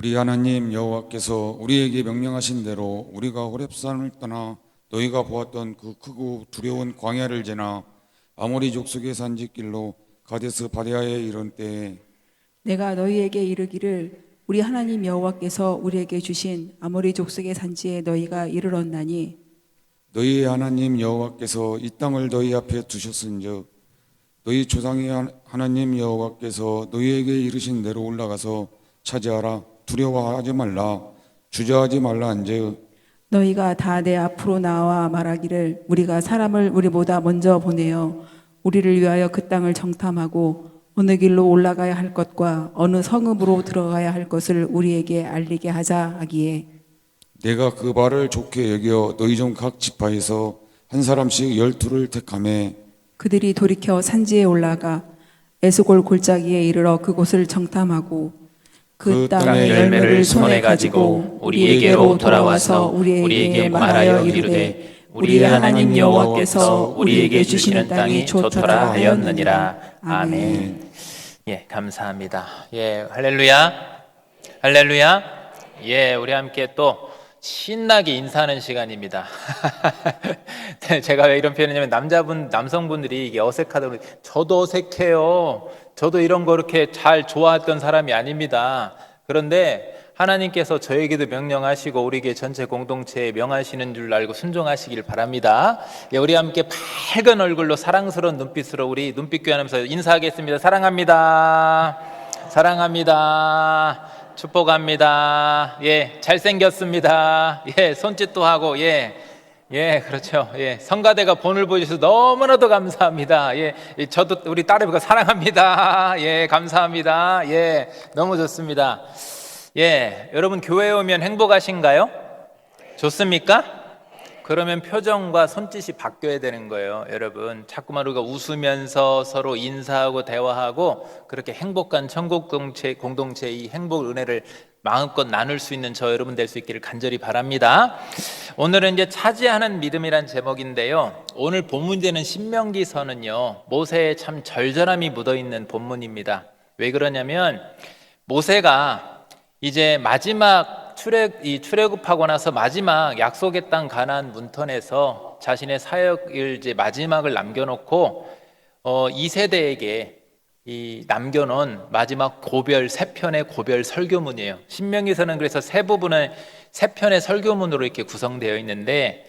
우리 하나님 여호와께서 우리에게 명령하신 대로 우리가 호렙산을 떠나 너희가 보았던 그 크고 두려운 광야를 지나 아모리 족속의 산지길로 가데스 바네아에 이른 때에 내가 너희에게 이르기를 우리 하나님 여호와께서 우리에게 주신 아모리 족속의 산지에 너희가 이르렀나니 너희의 하나님 여호와께서 이 땅을 너희 앞에 두셨은즉 너희 조상의 하나님 여호와께서 너희에게 이르신 대로 올라가서 차지하라. 두려워하지 말라. 주저하지 말라 한즉 너희가 다 내 앞으로 나와 말하기를 우리가 사람을 우리보다 먼저 보내어 우리를 위하여 그 땅을 정탐하고 어느 길로 올라가야 할 것과 어느 성읍으로 들어가야 할 것을 우리에게 알리게 하자 하기에 내가 그 말을 좋게 여겨 너희 중 각 지파에서 한 사람씩 12를 택하매 그들이 돌이켜 산지에 올라가 에스골 골짜기에 이르러 그곳을 정탐하고 그 땅의 열매를 손에 가지고 우리에게로 돌아와서 우리에게 말하여 이르되 우리의 하나님 여호와께서 우리에게 주시는 땅이 좋더라 하였느니라. 아멘. 예, 감사합니다. 예, 할렐루야. 할렐루야. 예, 우리 함께 또 신나게 인사하는 시간입니다. 제가 왜 이런 표현이냐면 남성분들이 이게 어색하다고 저도 어색해요. 저도 이런 거 그렇게 잘 좋아했던 사람이 아닙니다. 그런데 하나님께서 저에게도 명령하시고 우리에게 전체 공동체에 명하시는 줄 알고 순종하시길 바랍니다. 예, 우리 함께 밝은 얼굴로 사랑스러운 눈빛으로 우리 눈빛 교환하면서 인사하겠습니다. 사랑합니다. 사랑합니다. 축복합니다. 예, 잘생겼습니다. 예, 손짓도 하고, 예, 그렇죠. 예, 성가대가 본을 보여주셔서 너무나도 감사합니다. 예, 저도 우리 딸애가 사랑합니다. 예, 감사합니다. 예, 너무 좋습니다. 예, 여러분 교회에 오면 행복하신가요? 좋습니까? 그러면 표정과 손짓이 바뀌어야 되는 거예요. 여러분 자꾸만 우리가 웃으면서 서로 인사하고 대화하고 그렇게 행복한 천국 공동체의 이 행복 은혜를 마음껏 나눌 수 있는 저 여러분 될 수 있기를 간절히 바랍니다. 오늘은 이제 차지하는 믿음이란 제목인데요, 오늘 본문되는 신명기서는요 모세의 참 절절함이 묻어있는 본문입니다. 왜 그러냐면 모세가 이제 마지막 출애굽하고 나서 마지막 약속의 땅 가나안 문턱에서 자신의 사역을 이제 마지막을 남겨놓고 2세대에게 이 남겨놓은 마지막 고별 3편의 고별 설교문이에요. 신명기서는 그래서 세 부분의 3편의 설교문으로 이렇게 구성되어 있는데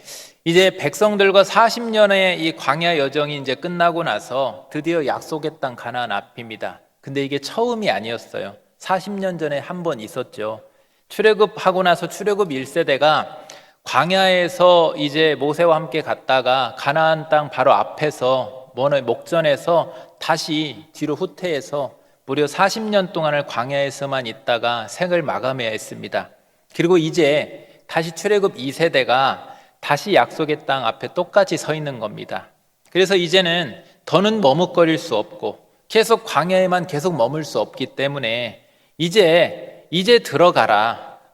이제 백성들과 40년의 이 광야 여정이 이제 끝나고 나서 드디어 약속의 땅 가나안 앞입니다. 근데 이게 처음이 아니었어요. 40년 전에 한 번 있었죠. 출애굽하고 나서 출애굽 1세대가 광야에서 이제 모세와 함께 갔다가 가나안 땅 바로 앞에서 목전에서 다시 뒤로 후퇴해서 무려 40년 동안을 광야에서만 있다가 생을 마감해야 했습니다. 그리고 이제 다시 출애굽 2세대가 다시 약속의 땅 앞에 똑같이 서 있는 겁니다. 그래서 이제는 더는 머뭇거릴 수 없고 계속 광야에만 계속 머물 수 없기 때문에 이제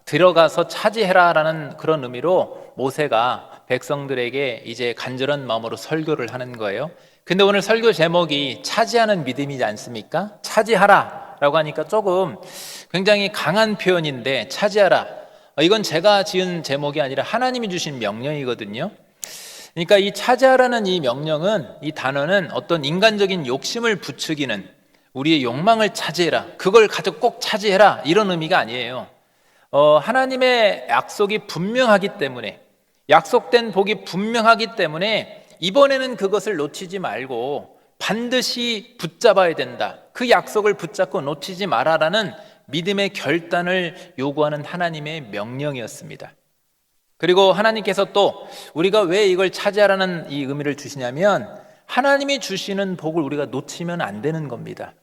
들어가서 차지해라 라는 그런 의미로 모세가 백성들에게 이제 간절한 마음으로 설교를 하는 거예요. 근데 오늘 설교 제목이 차지하는 믿음이지 않습니까? 차지하라 라고 하니까 조금 굉장히 강한 표현인데, 차지하라, 이건 제가 지은 제목이 아니라 하나님이 주신 명령이거든요. 그러니까 이 차지하라는 이 명령은, 이 단어는 어떤 인간적인 욕심을 부추기는, 우리의 욕망을 차지해라, 그걸 가지고 꼭 차지해라, 이런 의미가 아니에요. 하나님의 약속이 분명하기 때문에, 약속된 복이 분명하기 때문에 이번에는 그것을 놓치지 말고 반드시 붙잡아야 된다. 그 약속을 붙잡고 놓치지 마라라는 믿음의 결단을 요구하는 하나님의 명령이었습니다. 그리고 하나님께서 또 우리가 왜 이걸 차지하라는 이 의미를 주시냐면, 하나님이 주시는 복을 우리가 놓치면 안 되는 겁니다.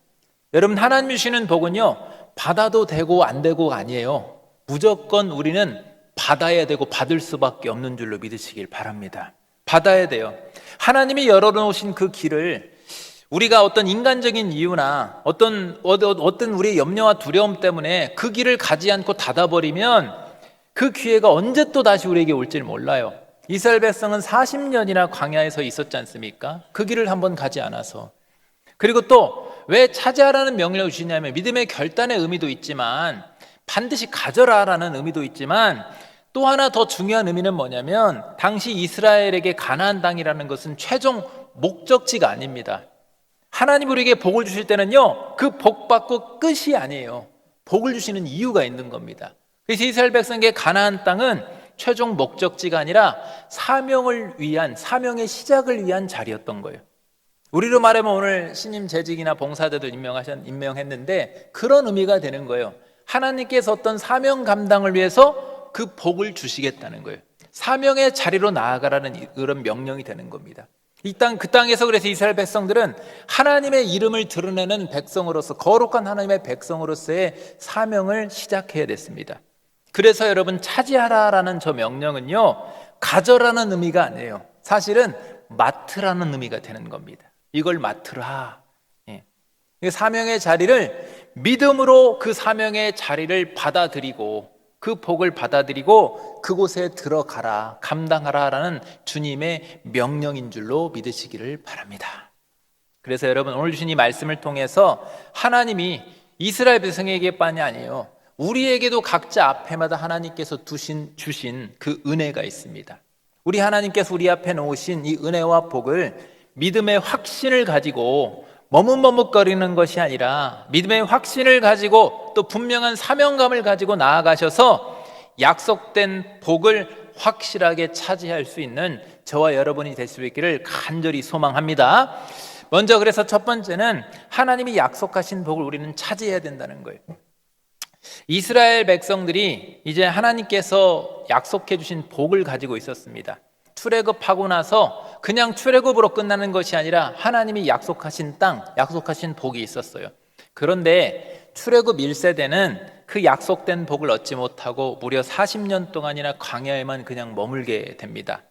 여러분, 하나님이 주시는 복은요 받아도 되고 안 되고가 아니에요. 무조건 우리는 받아야 되고 받을 수밖에 없는 줄로 믿으시길 바랍니다. 받아야 돼요. 하나님이 열어놓으신 그 길을 우리가 어떤 인간적인 이유나 어떤 우리의 염려와 두려움 때문에 그 길을 가지 않고 닫아버리면 그 기회가 언제 또 다시 우리에게 올지를 몰라요. 이스라엘 백성은 40년이나 광야에서 있었지 않습니까? 그 길을 한번 가지 않아서. 그리고 또 왜 차지하라는 명령을 주시냐면 믿음의 결단의 의미도 있지만 반드시 가져라라는 의미도 있지만 또 하나 더 중요한 의미는 뭐냐면 당시 이스라엘에게 가나안 땅이라는 것은 최종 목적지가 아닙니다. 하나님 우리에게 복을 주실 때는요, 그 복 받고 끝이 아니에요. 복을 주시는 이유가 있는 겁니다. 그래서 이스라엘 백성에게 가나안 땅은 최종 목적지가 아니라 사명을 위한, 사명의 시작을 위한 자리였던 거예요. 우리로 말하면 오늘 신임 재직이나 봉사자들 임명했는데 그런 의미가 되는 거예요. 하나님께서 어떤 사명 감당을 위해서 그 복을 주시겠다는 거예요. 사명의 자리로 나아가라는 그런 명령이 되는 겁니다. 이 땅, 그 땅에서 그래서 이스라엘 백성들은 하나님의 이름을 드러내는 백성으로서, 거룩한 하나님의 백성으로서의 사명을 시작해야 됐습니다. 그래서 여러분, 차지하라라는 저 명령은요, 가져라는 의미가 아니에요. 사실은 맡으라는 의미가 되는 겁니다. 이걸 맡으라. 사명의 자리를 믿음으로 그 사명의 자리를 받아들이고 그 복을 받아들이고 그곳에 들어가라, 감당하라라는 주님의 명령인 줄로 믿으시기를 바랍니다. 그래서 여러분, 오늘 주신 이 말씀을 통해서 하나님이 이스라엘 백성에게만이 아니에요, 우리에게도 각자 앞에마다 하나님께서 주신 그 은혜가 있습니다. 우리 하나님께서 우리 앞에 놓으신 이 은혜와 복을 믿음의 확신을 가지고 머뭇머뭇거리는 것이 아니라 믿음의 확신을 가지고 또 분명한 사명감을 가지고 나아가셔서 약속된 복을 확실하게 차지할 수 있는 저와 여러분이 될 수 있기를 간절히 소망합니다. 먼저 그래서 첫 번째는 하나님이 약속하신 복을 우리는 차지해야 된다는 거예요. 이스라엘 백성들이 이제 하나님께서 약속해 주신 복을 가지고 있었습니다. 출애굽하고 나서 그냥 출애굽으로 끝나는 것이 아니라 하나님이 약속하신 땅, 약속하신 복이 있었어요. 그런데 출애굽 1세대는 그 약속된 복을 얻지 못하고 무려 40년 동안이나 광야에만 그냥 머물게 됩니다.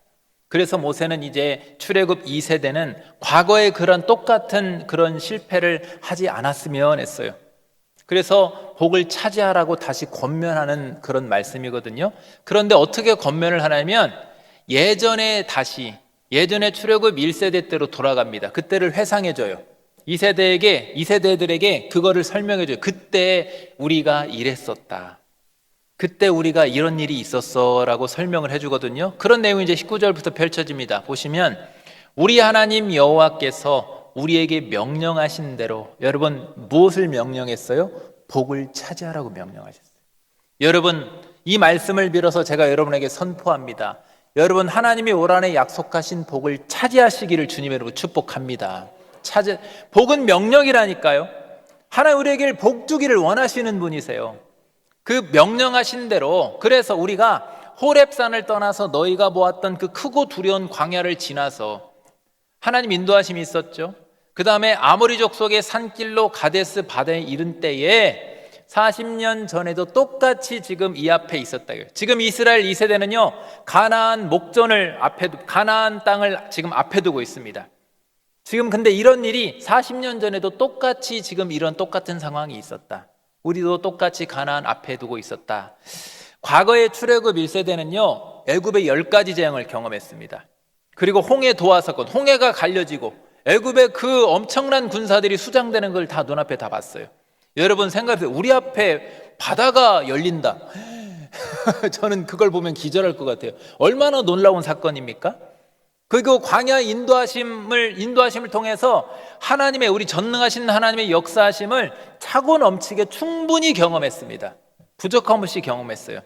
그래서 모세는 이제 출애굽 2세대는 과거의 그런 똑같은 그런 실패를 하지 않았으면 했어요. 그래서 복을 차지하라고 다시 권면하는 그런 말씀이거든요. 그런데 어떻게 권면을 하냐면 예전에 출애굽 1세대 때로 돌아갑니다. 그때를 회상해줘요. 2세대들에게 그거를 설명해줘요. 그때 우리가 이랬었다, 그때 우리가 이런 일이 있었어 라고 설명을 해주거든요. 그런 내용이 이제 19절부터 펼쳐집니다. 보시면 우리 하나님 여호와께서 우리에게 명령하신 대로, 여러분 무엇을 명령했어요? 복을 차지하라고 명령하셨어요. 여러분, 이 말씀을 빌어서 제가 여러분에게 선포합니다. 여러분, 하나님이 올 한해 약속하신 복을 차지하시기를 주님의 이름으로 축복합니다. 복은 명령이라니까요. 하나님 우리에게 복 주기를 원하시는 분이세요. 그 명령하신 대로, 그래서 우리가 호렙산을 떠나서 너희가 보았던 그 크고 두려운 광야를 지나서 하나님 인도하심이 있었죠. 그 다음에 아모리 족속의 산길로 가데스 바다에 이른 때에 40년 전에도 똑같이 지금 이 앞에 있었다. 지금 이스라엘 2세대는요, 가나안 목전을 가나안 땅을 지금 앞에 두고 있습니다. 지금 근데 이런 일이 40년 전에도 똑같이 지금 이런 똑같은 상황이 있었다. 우리도 똑같이 가나안 앞에 두고 있었다. 과거의 출애굽 1세대는요, 애굽의 10가지 재앙을 경험했습니다. 그리고 홍해 도화 사건, 홍해가 갈려지고 애굽의 그 엄청난 군사들이 수장되는 걸 다 눈앞에 다 봤어요. 여러분 생각해보세요. 우리 앞에 바다가 열린다. 저는 그걸 보면 기절할 것 같아요. 얼마나 놀라운 사건입니까? 그리고 광야 인도하심을 통해서 하나님의, 우리 전능하신 하나님의 역사하심을 차고 넘치게 충분히 경험했습니다. 부족함 없이 경험했어요.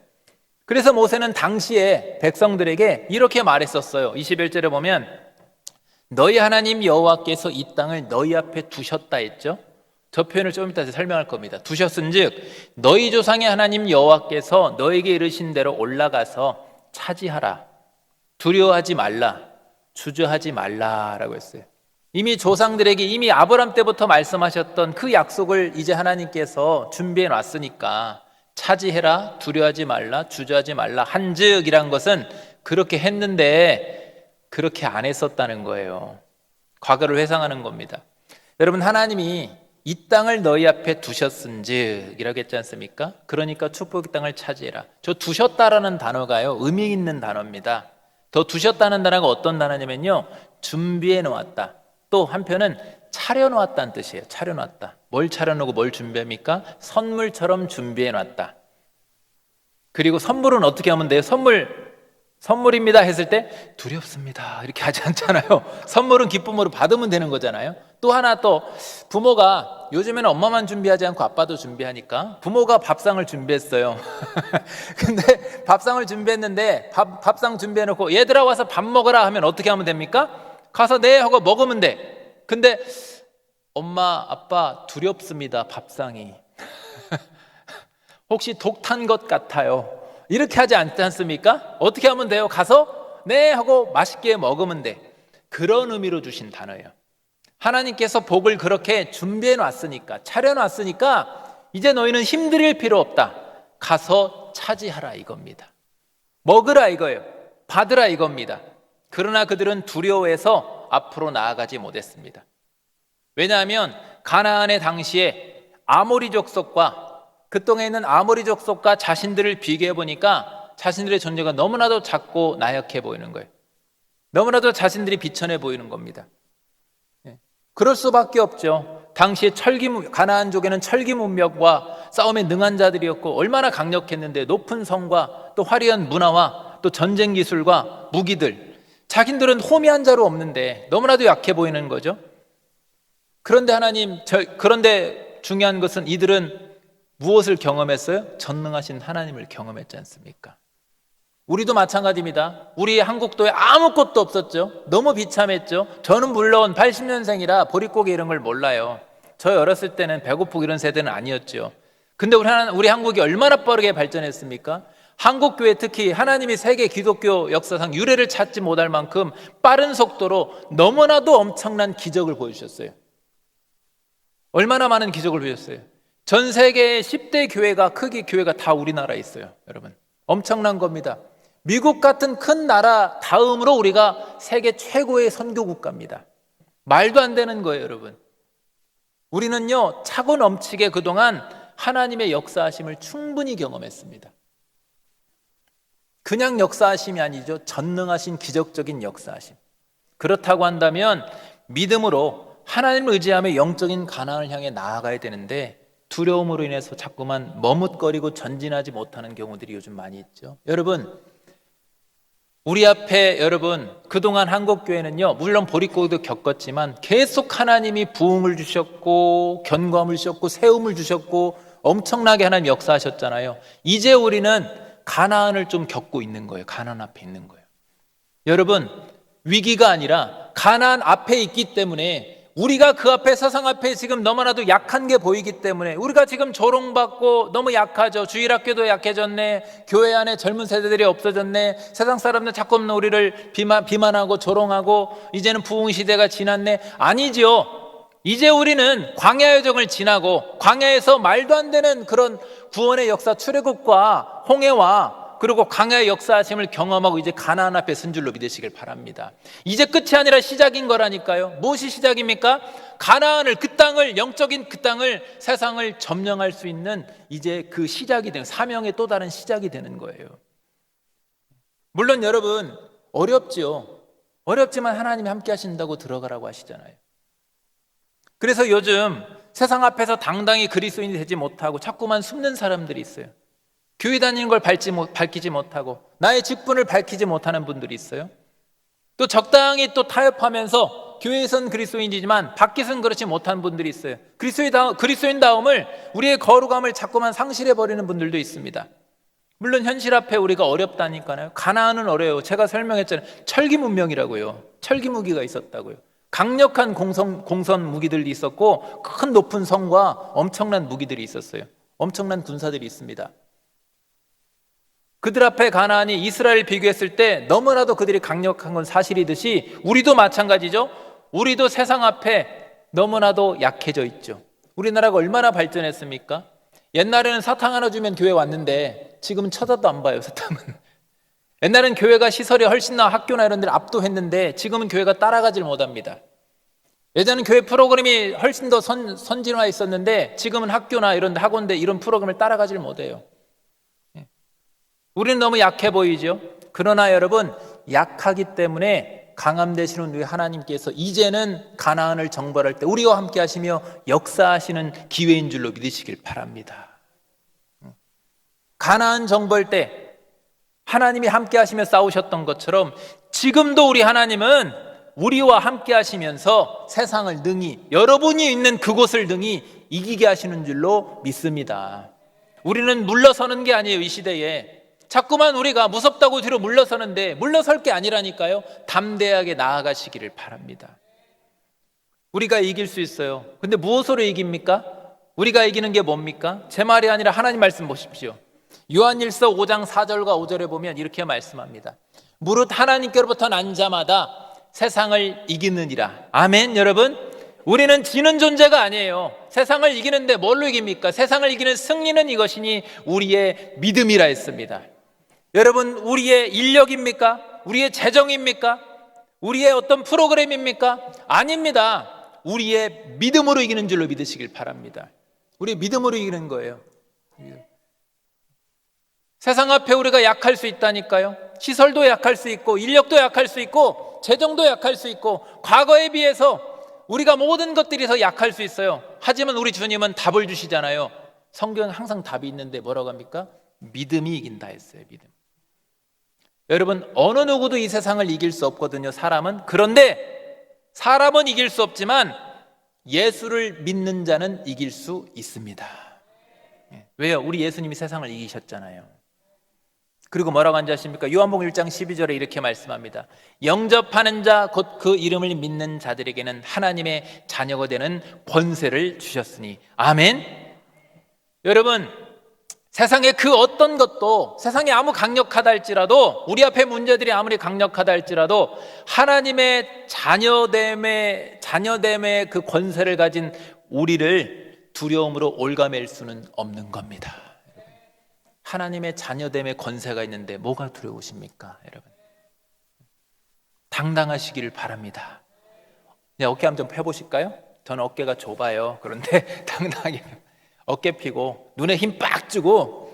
그래서 모세는 당시에 백성들에게 이렇게 말했었어요. 21절에 보면 너희 하나님 여호와께서 이 땅을 너희 앞에 두셨다 했죠. 저 표현을 좀 이따 설명할 겁니다. 두셨은즉 너희 조상의 하나님 여호와께서 너에게 이르신 대로 올라가서 차지하라. 두려워하지 말라. 주저하지 말라라고 했어요. 이미 조상들에게, 이미 아브람 때부터 말씀하셨던 그 약속을 이제 하나님께서 준비해 놨으니까 차지해라, 두려워하지 말라, 주저하지 말라 한즉이란 것은 그렇게 했는데 그렇게 안 했었다는 거예요. 과거를 회상하는 겁니다. 여러분, 하나님이 이 땅을 너희 앞에 두셨은즉 이라고 했지 않습니까? 그러니까 축복의 땅을 차지해라. 저 두셨다라는 단어가요, 의미 있는 단어입니다. 더 두셨다는 단어가 어떤 단어냐면요, 준비해 놓았다. 또 한편은 차려놓았다는 뜻이에요. 차려놨다. 뭘 차려놓고 뭘 준비합니까? 선물처럼 준비해 놨다. 그리고 선물은 어떻게 하면 돼요? 선물입니다 했을 때 두렵습니다 이렇게 하지 않잖아요. 선물은 기쁨으로 받으면 되는 거잖아요. 또 하나, 또 부모가, 요즘에는 엄마만 준비하지 않고 아빠도 준비하니까 부모가 밥상을 준비했어요. 근데 밥상을 준비했는데 밥상 준비해놓고 얘들아 와서 밥 먹어라 하면 어떻게 하면 됩니까? 가서 네 하고 먹으면 돼. 근데 엄마 아빠 두렵습니다 밥상이. 혹시 독 탄 것 같아요. 이렇게 하지 않지 않습니까? 어떻게 하면 돼요? 가서 네 하고 맛있게 먹으면 돼. 그런 의미로 주신 단어예요. 하나님께서 복을 그렇게 준비해 놨으니까, 차려 놨으니까 이제 너희는 힘들일 필요 없다. 가서 차지하라 이겁니다. 먹으라 이거예요. 받으라 이겁니다. 그러나 그들은 두려워해서 앞으로 나아가지 못했습니다. 왜냐하면 가나안의 당시에 아모리 족속과, 그 땅에 있는 아모리 족속과 자신들을 비교해 보니까 자신들의 존재가 너무나도 작고 나약해 보이는 거예요. 너무나도 자신들이 비천해 보이는 겁니다. 그럴 수밖에 없죠. 당시에 가나안족에는 철기 문명과 싸움에 능한 자들이었고 얼마나 강력했는데, 높은 성과 또 화려한 문화와 또 전쟁 기술과 무기들, 자기들은 호미한 자로 없는데 너무나도 약해 보이는 거죠. 그런데 중요한 것은 이들은 무엇을 경험했어요? 전능하신 하나님을 경험했지 않습니까? 우리도 마찬가지입니다. 우리 한국도에 아무것도 없었죠. 너무 비참했죠. 저는 물론 80년생이라 보릿고개 이런 걸 몰라요. 저 어렸을 때는 배고프고 이런 세대는 아니었죠. 근데 우리 한국이 얼마나 빠르게 발전했습니까? 한국교회, 특히 하나님이 세계 기독교 역사상 유례를 찾지 못할 만큼 빠른 속도로 너무나도 엄청난 기적을 보여주셨어요. 얼마나 많은 기적을 보여주셨어요. 전 세계의 10대 교회가, 크기 교회가 다 우리나라에 있어요. 여러분, 엄청난 겁니다. 미국 같은 큰 나라 다음으로 우리가 세계 최고의 선교 국가입니다. 말도 안 되는 거예요, 여러분. 우리는요, 차고 넘치게 그동안 하나님의 역사하심을 충분히 경험했습니다. 그냥 역사하심이 아니죠. 전능하신 기적적인 역사하심. 그렇다고 한다면 믿음으로 하나님을 의지하며 영적인 가나안을 향해 나아가야 되는데, 두려움으로 인해서 자꾸만 머뭇거리고 전진하지 못하는 경우들이 요즘 많이 있죠. 여러분, 우리 앞에 그동안 한국교회는요, 물론 보릿고개도 겪었지만 계속 하나님이 부흥을 주셨고 견고함을 주셨고 세움을 주셨고 엄청나게 하나님 역사하셨잖아요. 이제 우리는 가나안을 좀 겪고 있는 거예요. 가나안 앞에 있는 거예요. 여러분, 위기가 아니라 가나안 앞에 있기 때문에, 우리가 그 앞에, 세상 앞에 지금 너무나도 약한 게 보이기 때문에, 우리가 지금 조롱받고 너무 약하죠. 주일학교도 약해졌네, 교회 안에 젊은 세대들이 없어졌네, 세상 사람들 자꾸 우리를 비만하고 조롱하고 이제는 부흥 시대가 지났네. 아니죠. 이제 우리는 광야 여정을 지나고 광야에서 말도 안 되는 그런 구원의 역사, 출애굽과 홍해와 그리고 광야의 역사하심을 경험하고 이제 가나안 앞에 선 줄로 믿으시길 바랍니다. 이제 끝이 아니라 시작인 거라니까요. 무엇이 시작입니까? 가나안을, 그 땅을, 영적인 그 땅을, 세상을 점령할 수 있는 이제 그 시작이 되는, 사명의 또 다른 시작이 되는 거예요. 물론 여러분, 어렵죠. 어렵지만 하나님이 함께 하신다고 들어가라고 하시잖아요. 그래서 요즘 세상 앞에서 당당히 그리스도인이 되지 못하고 자꾸만 숨는 사람들이 있어요. 교회 다니는 걸 밝히지 못하고 나의 직분을 밝히지 못하는 분들이 있어요. 또 적당히 또 타협하면서 교회에선 그리스도인이지만 밖에서는 그렇지 못한 분들이 있어요. 그리스도인다움을, 우리의 거룩함을 자꾸만 상실해버리는 분들도 있습니다. 물론 현실 앞에 우리가 어렵다니까요. 가나안은 어려워요. 제가 설명했잖아요. 철기 문명이라고요. 철기 무기가 있었다고요. 강력한 공선 무기들이 있었고 큰 높은 성과 엄청난 무기들이 있었어요. 엄청난 군사들이 있습니다. 그들 앞에 가나안이 이스라엘을 비교했을 때 너무나도 그들이 강력한 건 사실이듯이 우리도 마찬가지죠. 우리도 세상 앞에 너무나도 약해져 있죠. 우리나라가 얼마나 발전했습니까? 옛날에는 사탕 하나 주면 교회 왔는데 지금은 쳐다도 안 봐요. 사탕은. 옛날엔 교회가 시설이 훨씬 나, 학교나 이런 데를 압도했는데 지금은 교회가 따라가질 못합니다. 예전에는 교회 프로그램이 훨씬 더 선진화 있었는데 지금은 학교나 이런 학원대 이런 프로그램을 따라가질 못해요. 우리는 너무 약해 보이죠. 그러나 여러분, 약하기 때문에 강함 되시는 우리 하나님께서 이제는 가나안을 정벌할 때 우리와 함께 하시며 역사하시는 기회인 줄로 믿으시길 바랍니다. 가나안 정벌 때 하나님이 함께 하시며 싸우셨던 것처럼 지금도 우리 하나님은 우리와 함께 하시면서 세상을 능히, 여러분이 있는 그곳을 능히 이기게 하시는 줄로 믿습니다. 우리는 물러서는 게 아니에요. 이 시대에 자꾸만 우리가 무섭다고 뒤로 물러서는데 물러설 게 아니라니까요. 담대하게 나아가시기를 바랍니다. 우리가 이길 수 있어요. 근데 무엇으로 이깁니까? 우리가 이기는 게 뭡니까? 제 말이 아니라 하나님 말씀 보십시오. 요한일서 5장 4절과 5절에 보면 이렇게 말씀합니다. 무릇 하나님께로부터 난 자마다 세상을 이기느니라. 아멘. 여러분, 우리는 지는 존재가 아니에요. 세상을 이기는데 뭘로 이깁니까? 세상을 이기는 승리는 이것이니 우리의 믿음이라 했습니다. 여러분, 우리의 인력입니까? 우리의 재정입니까? 우리의 어떤 프로그램입니까? 아닙니다. 우리의 믿음으로 이기는 줄로 믿으시길 바랍니다. 우리의 믿음으로 이기는 거예요. 세상 앞에 우리가 약할 수 있다니까요. 시설도 약할 수 있고, 인력도 약할 수 있고, 재정도 약할 수 있고, 과거에 비해서 우리가 모든 것들이 더 약할 수 있어요. 하지만 우리 주님은 답을 주시잖아요. 성경에 항상 답이 있는데 뭐라고 합니까? 믿음이 이긴다 했어요. 믿음. 여러분, 어느 누구도 이 세상을 이길 수 없거든요. 사람은. 그런데 사람은 이길 수 없지만 예수를 믿는 자는 이길 수 있습니다. 왜요? 우리 예수님이 세상을 이기셨잖아요. 그리고 뭐라고 한지 아십니까? 요한복음 1장 12절에 이렇게 말씀합니다. 영접하는 자 곧 그 이름을 믿는 자들에게는 하나님의 자녀가 되는 권세를 주셨으니. 아멘. 여러분, 세상의 그 어떤 것도, 세상이 아무 강력하다 할지라도, 우리 앞에 문제들이 아무리 강력하다 할지라도 하나님의 자녀됨의 그 권세를 가진 우리를 두려움으로 올가맬 수는 없는 겁니다. 하나님의 자녀됨의 권세가 있는데 뭐가 두려우십니까, 여러분? 당당하시기를 바랍니다. 네, 어깨 한번 좀 펴보실까요? 저는 어깨가 좁아요. 그런데 당당하게 어깨 펴고 눈에 힘 빡 주고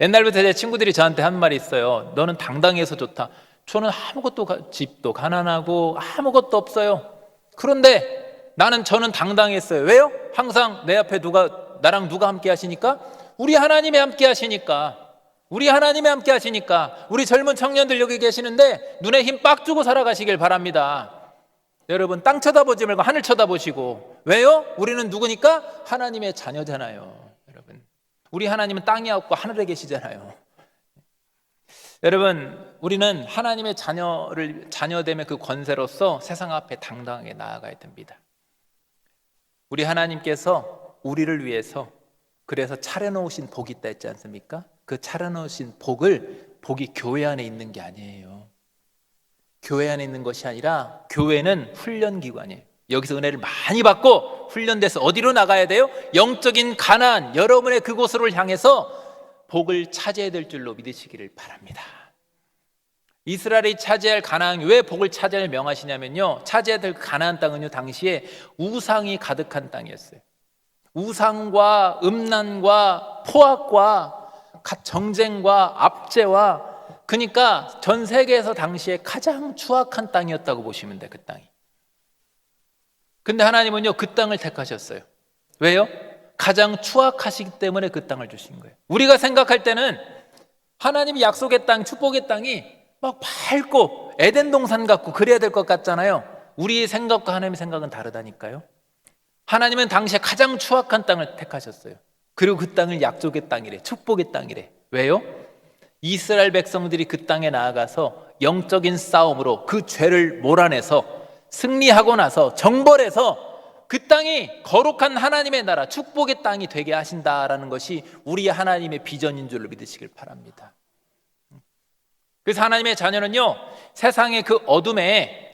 옛날부터 제 친구들이 저한테 한 말이 있어요. 너는 당당해서 좋다. 저는 아무것도, 집도 가난하고 아무것도 없어요. 그런데 저는 당당했어요. 왜요? 항상 내 앞에 나랑 누가 함께 하시니까? 우리 하나님이 함께 하시니까. 우리 하나님이 함께 하시니까. 우리 젊은 청년들 여기 계시는데 눈에 힘 빡 주고 살아가시길 바랍니다. 여러분, 땅 쳐다보지 말고 하늘 쳐다보시고. 왜요? 우리는 누구니까? 하나님의 자녀잖아요. 여러분, 우리 하나님은 땅에 없고 하늘에 계시잖아요. 여러분, 우리는 하나님의 자녀됨의 그 권세로서 세상 앞에 당당하게 나아가야 됩니다. 우리 하나님께서 우리를 위해서 그래서 차려놓으신 복이 있다 했지 않습니까? 그 차려놓으신 복이 교회 안에 있는 게 아니에요. 교회 안에 있는 것이 아니라 교회는 훈련기관이에요. 여기서 은혜를 많이 받고 훈련돼서 어디로 나가야 돼요? 영적인 가나안, 여러분의 그곳으로 향해서 복을 차지해야 될 줄로 믿으시기를 바랍니다. 이스라엘이 차지할 가나안이 왜 복을 차지할 명하시냐면요, 차지해야 될 가나안 땅은요, 당시에 우상이 가득한 땅이었어요. 우상과 음란과 포악과 정쟁과 압제와, 그러니까 전 세계에서 당시에 가장 추악한 땅이었다고 보시면 돼요. 그 땅이. 근데 하나님은요, 그 땅을 택하셨어요. 왜요? 가장 추악하시기 때문에 그 땅을 주신 거예요. 우리가 생각할 때는 하나님이 약속의 땅, 축복의 땅이 막 밝고 에덴 동산 같고 그래야 될 것 같잖아요. 우리의 생각과 하나님의 생각은 다르다니까요. 하나님은 당시에 가장 추악한 땅을 택하셨어요. 그리고 그 땅을 약속의 땅이래, 축복의 땅이래. 왜요? 이스라엘 백성들이 그 땅에 나아가서 영적인 싸움으로 그 죄를 몰아내서 승리하고 나서 정벌해서 그 땅이 거룩한 하나님의 나라, 축복의 땅이 되게 하신다라는 것이 우리 하나님의 비전인 줄로 믿으시길 바랍니다. 그래서 하나님의 자녀는요, 세상의 그 어둠에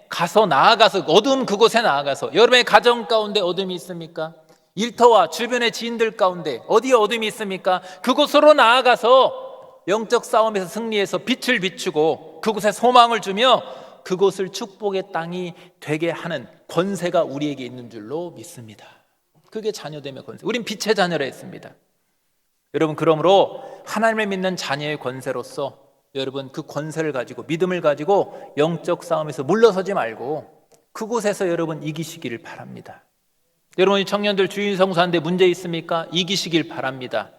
나아가서 어두운 그곳에 나아가서, 여러분의 가정 가운데 어둠이 있습니까? 일터와 주변의 지인들 가운데 어디에 어둠이 있습니까? 그곳으로 나아가서 영적 싸움에서 승리해서 빛을 비추고 그곳에 소망을 주며 그곳을 축복의 땅이 되게 하는 권세가 우리에게 있는 줄로 믿습니다. 그게 자녀됨의 권세. 우린 빛의 자녀라 했습니다. 여러분, 그러므로 하나님을 믿는 자녀의 권세로서 여러분, 그 권세를 가지고, 믿음을 가지고 영적 싸움에서 물러서지 말고 그곳에서 여러분 이기시기를 바랍니다. 여러분, 청년들 주일 성수하는데 문제 있습니까? 이기시길 바랍니다.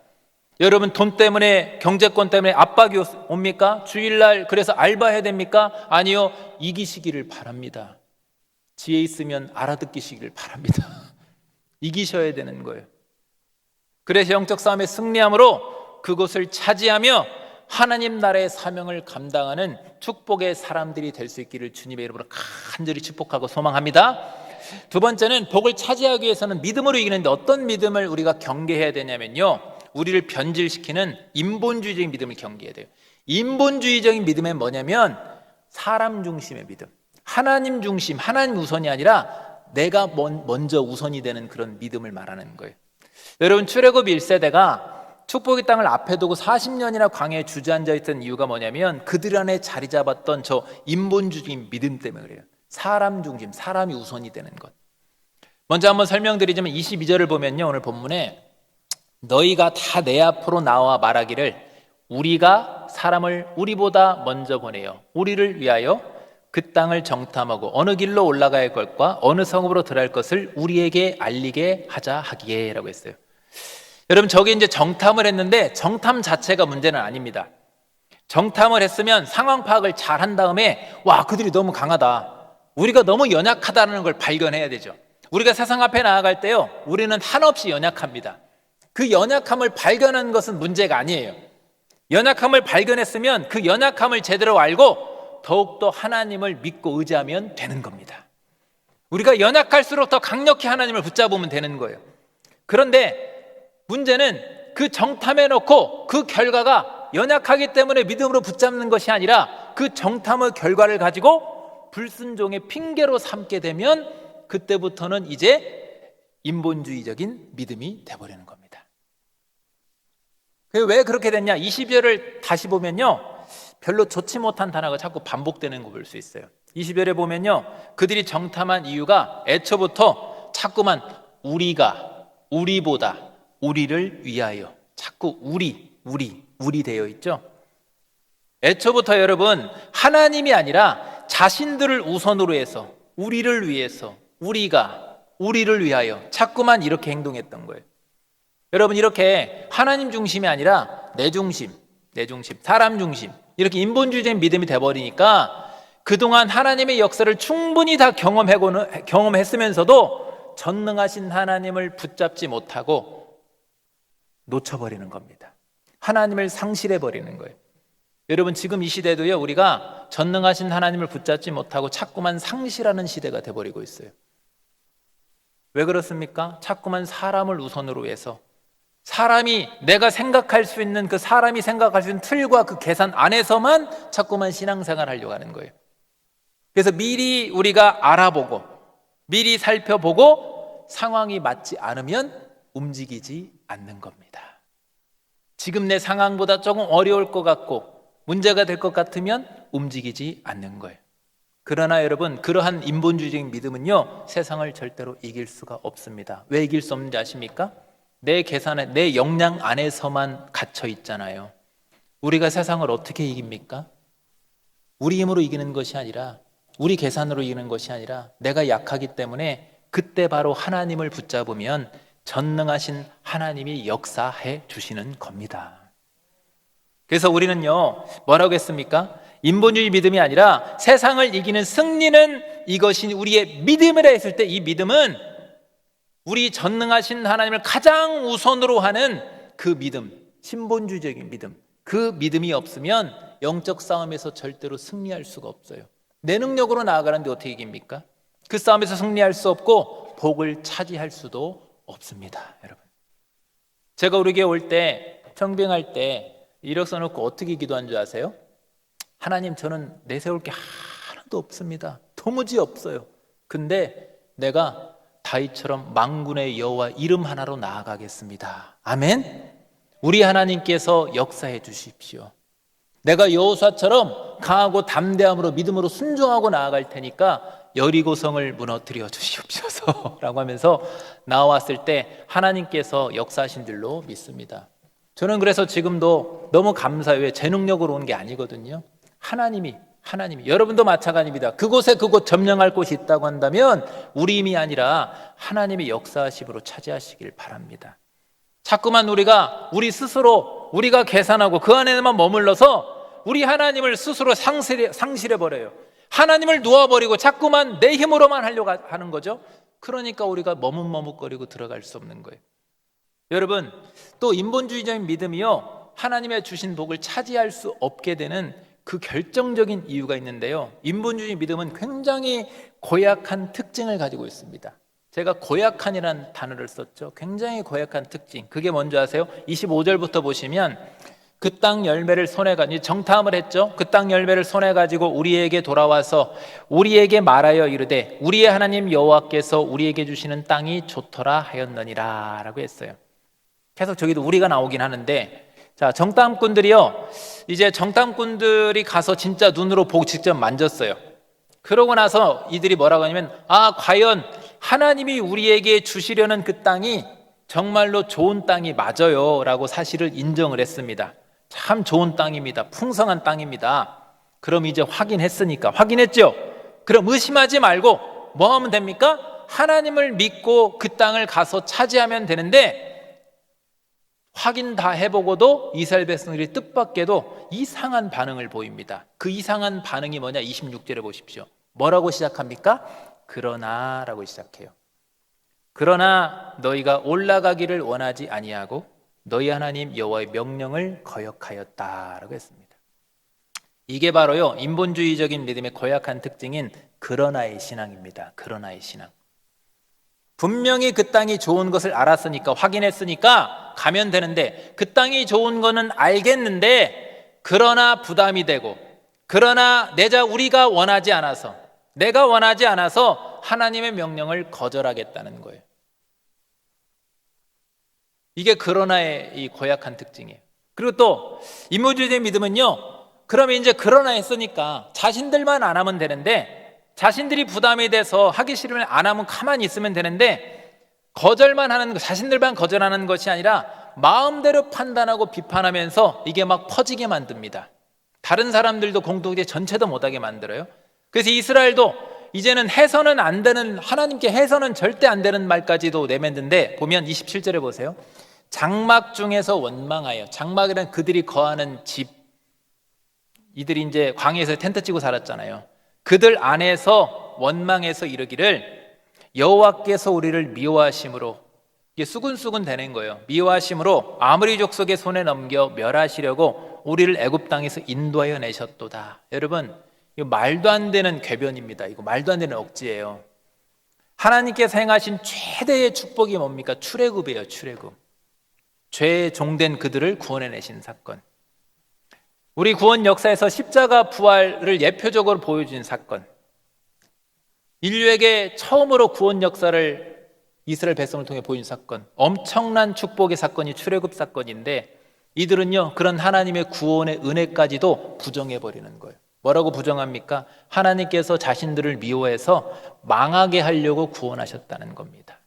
여러분 돈 때문에, 경제권 때문에 압박이 옵니까? 주일날 그래서 알바해야 됩니까? 아니요, 이기시기를 바랍니다. 지혜 있으면 알아듣기시기를 바랍니다. 이기셔야 되는 거예요. 그래서 영적 싸움에 승리함으로 그곳을 차지하며 하나님 나라의 사명을 감당하는 축복의 사람들이 될 수 있기를 주님의 이름으로 간절히 축복하고 소망합니다. 두 번째는 복을 차지하기 위해서는 믿음으로 이기는데 어떤 믿음을 우리가 경계해야 되냐면요, 우리를 변질시키는 인본주의적인 믿음을 경계해야 돼요. 인본주의적인 믿음은 뭐냐면 사람 중심의 믿음, 하나님 중심, 하나님 우선이 아니라 내가 먼저 우선이 되는 그런 믿음을 말하는 거예요. 여러분, 출애굽 1세대가 축복의 땅을 앞에 두고 40년이나 광야에 주저앉아 있던 이유가 뭐냐면 그들 안에 자리 잡았던 저 인본주의적인 믿음 때문에 그래요. 사람 중심, 사람이 우선이 되는 것. 먼저 한번 설명드리자면 22절을 보면요, 오늘 본문에 너희가 다 내 앞으로 나와 말하기를 우리가 사람을 우리보다 먼저 보내요, 우리를 위하여 그 땅을 정탐하고 어느 길로 올라가야 할 것과 어느 성읍으로 들어갈 것을 우리에게 알리게 하자 하기에 라고 했어요. 여러분, 저게 이제 정탐을 했는데 정탐 자체가 문제는 아닙니다. 정탐을 했으면 상황 파악을 잘 한 다음에 와, 그들이 너무 강하다, 우리가 너무 연약하다는 걸 발견해야 되죠. 우리가 세상 앞에 나아갈 때요, 우리는 한없이 연약합니다. 그 연약함을 발견한 것은 문제가 아니에요. 연약함을 발견했으면 그 연약함을 제대로 알고 더욱더 하나님을 믿고 의지하면 되는 겁니다. 우리가 연약할수록 더 강력히 하나님을 붙잡으면 되는 거예요. 그런데 문제는 그 정탐해 놓고 그 결과가 연약하기 때문에 믿음으로 붙잡는 것이 아니라 그 정탐의 결과를 가지고 불순종의 핑계로 삼게 되면 그때부터는 이제 인본주의적인 믿음이 돼버리는 겁니다. 왜 그렇게 됐냐? 20절을 다시 보면요, 별로 좋지 못한 단어가 자꾸 반복되는 거 볼 수 있어요. 20절에 보면요, 그들이 정탐한 이유가 애초부터 자꾸만 우리가, 우리보다, 우리를 위하여, 자꾸 우리 되어 있죠. 애초부터 여러분, 하나님이 아니라 자신들을 우선으로 해서, 우리를 위해서, 우리가, 우리를 위하여 자꾸만 이렇게 행동했던 거예요. 여러분, 이렇게 하나님 중심이 아니라 내 중심, 사람 중심, 이렇게 인본주의적인 믿음이 돼버리니까 그동안 하나님의 역사를 충분히 다 경험했으면서도 전능하신 하나님을 붙잡지 못하고 놓쳐버리는 겁니다. 하나님을 상실해버리는 거예요. 여러분, 지금 이 시대도요, 우리가 전능하신 하나님을 붙잡지 못하고 자꾸만 상실하는 시대가 돼버리고 있어요. 왜 그렇습니까? 자꾸만 사람을 우선으로 해서, 사람이 내가 생각할 수 있는, 그 사람이 생각할 수 있는 틀과 그 계산 안에서만 자꾸만 신앙생활 하려고 하는 거예요. 그래서 미리 우리가 알아보고 미리 살펴보고 상황이 맞지 않으면 움직이지 않는 겁니다. 지금 내 상황보다 조금 어려울 것 같고 문제가 될 것 같으면 움직이지 않는 거예요. 그러나 여러분, 그러한 인본주의적인 믿음은요, 세상을 절대로 이길 수가 없습니다. 왜 이길 수 없는지 아십니까? 내 계산에, 내 역량 안에서만 갇혀 있잖아요. 우리가 세상을 어떻게 이깁니까? 우리 힘으로 이기는 것이 아니라, 우리 계산으로 이기는 것이 아니라 내가 약하기 때문에 그때 바로 하나님을 붙잡으면 전능하신 하나님이 역사해 주시는 겁니다. 그래서 우리는요, 뭐라고 했습니까? 인본주의 믿음이 아니라 세상을 이기는 승리는 이것이 우리의 믿음이라 했을 때, 이 믿음은 우리 전능하신 하나님을 가장 우선으로 하는 그 믿음, 신본주의적인 믿음, 그 믿음이 없으면 영적 싸움에서 절대로 승리할 수가 없어요. 내 능력으로 나아가는데 어떻게 이깁니까? 그 싸움에서 승리할 수 없고 복을 차지할 수도 없습니다. 여러분, 제가 우리 교회 올 때, 청빙할 때 이력 써놓고 어떻게 기도한 줄 아세요? 하나님, 저는 내세울 게 하나도 없습니다. 도무지 없어요. 근데 내가 다윗처럼 만군의 여호와 이름 하나로 나아가겠습니다. 아멘. 우리 하나님께서 역사해 주십시오. 내가 여호수아처럼 강하고 담대함으로 믿음으로 순종하고 나아갈 테니까 여리고성을 무너뜨려 주시옵소서 라고 하면서 나왔을 때 하나님께서 역사하신 줄로 믿습니다. 저는 그래서 지금도 너무 감사해요. 제 능력으로 온 게 아니거든요. 하나님이, 여러분도 마찬가지입니다. 그곳에 그곳 점령할 곳이 있다고 한다면 우리 힘이 아니라 하나님의 역사하심으로 차지하시길 바랍니다. 자꾸만 우리 스스로 우리가 계산하고 그 안에만 머물러서 우리 하나님을 스스로 상실해버려요. 하나님을 놓아버리고 자꾸만 내 힘으로만 하려고 하는 거죠. 그러니까 우리가 머뭇머뭇거리고 들어갈 수 없는 거예요. 여러분, 또 인본주의적인 믿음이요, 하나님의 주신 복을 차지할 수 없게 되는 그 결정적인 이유가 있는데요, 인본주의 믿음은 굉장히 고약한 특징을 가지고 있습니다. 제가 고약한이라는 단어를 썼죠. 굉장히 고약한 특징. 그게 뭔지 아세요? 25절부터 보시면 그 땅 열매를 손에 가지고 정탐을 했죠. 그 땅 열매를 손에 가지고 우리에게 돌아와서 우리에게 말하여 이르되 우리의 하나님 여호와께서 우리에게 주시는 땅이 좋더라 하였느니라 라고 했어요. 계속 저기도 우리가 나오긴 하는데, 자, 정탐꾼들이요, 이제 정탐꾼들이 가서 진짜 눈으로 보고 직접 만졌어요. 그러고 나서 이들이 뭐라고 하냐면, 과연 하나님이 우리에게 주시려는 그 땅이 정말로 좋은 땅이 맞아요 라고 사실을 인정을 했습니다. 참 좋은 땅입니다. 풍성한 땅입니다. 그럼 이제 확인했죠? 그럼 의심하지 말고 뭐 하면 됩니까? 하나님을 믿고 그 땅을 가서 차지하면 되는데, 확인 다 해보고도 이스라엘 백성들이 뜻밖에도 이상한 반응을 보입니다. 그 이상한 반응이 뭐냐? 26절에 보십시오. 뭐라고 시작합니까? 그러나 라고 시작해요. 그러나 너희가 올라가기를 원하지 아니하고 너희 하나님 여호와의 명령을 거역하였다라고 했습니다. 이게 바로요, 인본주의적인 믿음의 고약한 특징인 그러나의 신앙입니다. 그러나의 신앙. 분명히 그 땅이 좋은 것을 알았으니까, 확인했으니까 가면 되는데, 그 땅이 좋은 거는 알겠는데 그러나 부담이 되고, 그러나 우리가 원하지 않아서, 내가 원하지 않아서 하나님의 명령을 거절하겠다는 거예요. 이게 그러나의 이 고약한 특징이에요. 그리고 또 인본주의의 믿음은요, 그러면 이제 그러나 했으니까 자신들만 안 하면 되는데, 자신들이 부담이 돼서 하기 싫으면 안 하면 가만히 있으면 되는데, 거절만 하는 거, 자신들만 거절하는 것이 아니라 마음대로 판단하고 비판하면서 이게 막 퍼지게 만듭니다. 다른 사람들도 공동체 전체도 못하게 만들어요. 그래서 이스라엘도 이제는 해서는 안 되는, 하나님께 해서는 절대 안 되는 말까지도 내뱉는데, 보면 27절에 보세요. 장막 중에서 원망하여, 장막이란 그들이 거하는 집, 이들이 이제 광야에서 텐트 치고 살았잖아요. 그들 안에서 원망해서 이르기를 여호와께서 우리를 미워하심으로, 이게 수근수근 되는 거예요. 미워하심으로 아므리 족속의 손에 넘겨 멸하시려고 우리를 애굽 땅에서 인도하여 내셨도다. 여러분, 이거 말도 안 되는 궤변입니다. 이거 말도 안 되는 억지예요. 하나님께서 행하신 최대의 축복이 뭡니까? 출애굽이에요. 출애굽. 죄에 종된 그들을 구원해내신 사건. 우리 구원 역사에서 십자가 부활을 예표적으로 보여준 사건. 인류에게 처음으로 구원 역사를 이스라엘 백성을 통해 보여준 사건. 엄청난 축복의 사건이 출애굽 사건인데, 이들은요, 그런 하나님의 구원의 은혜까지도 부정해버리는 거예요. 뭐라고 부정합니까? 하나님께서 자신들을 미워해서 망하게 하려고 구원하셨다는 겁니다.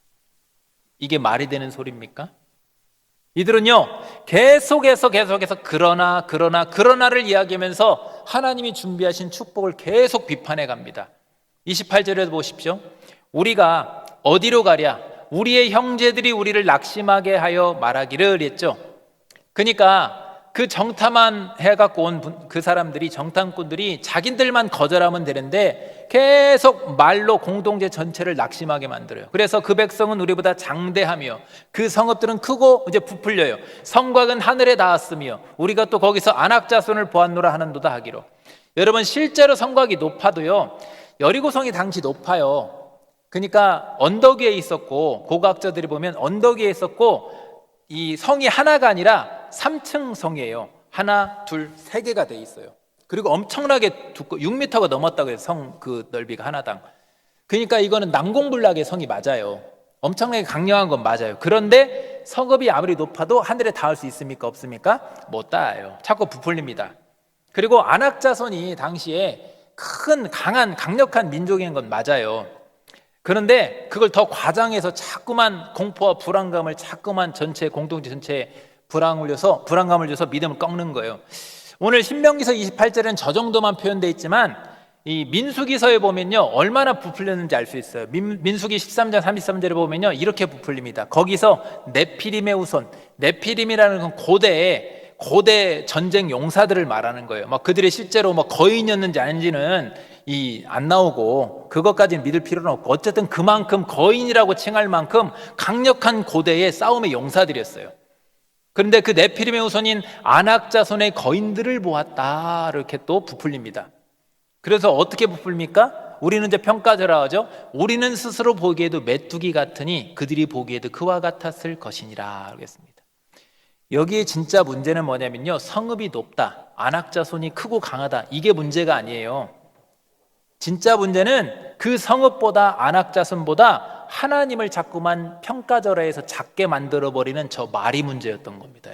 이게 말이 되는 소리입니까? 이들은요, 계속해서 그러나를 이야기하면서 하나님이 준비하신 축복을 계속 비판해 갑니다. 28절에도 보십시오. 우리가 어디로 가랴? 우리의 형제들이 우리를 낙심하게 하여 말하기를 했죠. 그러니까 그 정탐만 해갖고 온 그 사람들이, 정탐꾼들이 자기들만 거절하면 되는데 계속 말로 공동체 전체를 낙심하게 만들어요. 그래서 그 백성은 우리보다 장대하며 그 성읍들은 크고 이제 부풀려요. 성곽은 하늘에 닿았으며 우리가 또 거기서 안악자손을 보았노라 하는도다 하기로. 여러분, 실제로 성곽이 높아도요, 여리고성이 당시 높아요. 그러니까 언덕 위에 있었고, 고고학자들이 보면 언덕 위에 있었고, 이 성이 하나가 아니라 3층 성이에요. 하나, 둘, 세 개가 돼 있어요. 그리고 엄청나게 두꺼워, 6m가 넘었다고 해서 성 그 넓이가 하나당. 그러니까 이거는 난공불락의 성이 맞아요. 엄청나게 강력한 건 맞아요. 그런데 성읍이 아무리 높아도 하늘에 닿을 수 있습니까? 없습니까? 못 닿아요. 자꾸 부풀립니다. 그리고 안악자손이 당시에 큰 강력한 민족인 건 맞아요. 그런데 그걸 더 과장해서 자꾸만 공포와 불안감을 자꾸만 공동체 전체에 불안감을 줘서 믿음을 꺾는 거예요. 오늘 신명기서 28절에는 저 정도만 표현되어 있지만 이 민수기서에 보면요 얼마나 부풀렸는지 알 수 있어요. 민수기 13장 33절에 보면요 이렇게 부풀립니다. 거기서 네피림의 후손, 네피림이라는 건 고대 전쟁 용사들을 말하는 거예요. 막 그들이 실제로 막 거인이었는지 아닌지는 안 나오고 그것까지는 믿을 필요는 없고 어쨌든 그만큼 거인이라고 칭할 만큼 강력한 고대의 싸움의 용사들이었어요. 그런데 그 네피림의 후손인 아낙 자손의 거인들을 보았다 이렇게 또 부풀립니다. 그래서 어떻게 부풀립니까? 우리는 이제 평가절하 하죠. 우리는 스스로 보기에도 메뚜기 같으니 그들이 보기에도 그와 같았을 것이니라 그러겠습니다. 여기에 진짜 문제는 뭐냐면요 성읍이 높다, 아낙 자손이 크고 강하다, 이게 문제가 아니에요. 진짜 문제는 그 성읍보다 아낙 자손보다 하나님을 자꾸만 평가절하에서 작게 만들어버리는 저 말이 문제였던 겁니다.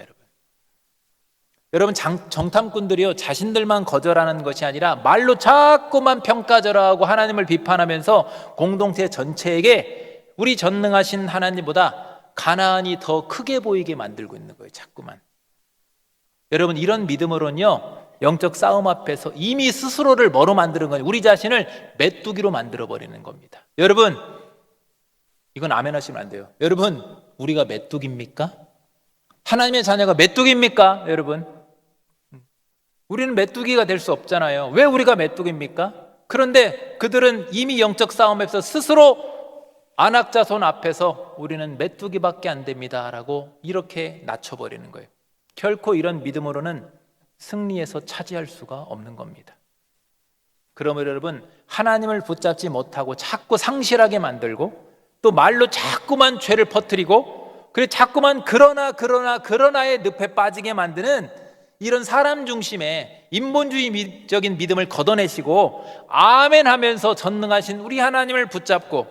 여러분 정탐꾼들이요 자신들만 거절하는 것이 아니라 말로 자꾸만 평가절하하고 하나님을 비판하면서 공동체 전체에게 우리 전능하신 하나님보다 가나안이 더 크게 보이게 만들고 있는 거예요. 자꾸만. 여러분 이런 믿음으로는요 영적 싸움 앞에서 이미 스스로를 뭐로 만드는 거예요? 우리 자신을 메뚜기로 만들어버리는 겁니다. 여러분 이건 아멘 하시면 안 돼요. 여러분 우리가 메뚜기입니까? 하나님의 자녀가 메뚜기입니까? 여러분 우리는 메뚜기가 될 수 없잖아요. 왜 우리가 메뚜기입니까? 그런데 그들은 이미 영적 싸움에서 스스로 아낙 자손 앞에서 우리는 메뚜기밖에 안 됩니다 라고 이렇게 낮춰버리는 거예요. 결코 이런 믿음으로는 승리에서 차지할 수가 없는 겁니다. 그러면 여러분 하나님을 붙잡지 못하고 자꾸 상실하게 만들고 또 말로 자꾸만 죄를 퍼뜨리고 그리고 자꾸만 그러나의 늪에 빠지게 만드는 이런 사람 중심의 인본주의적인 믿음을 걷어내시고 아멘 하면서 전능하신 우리 하나님을 붙잡고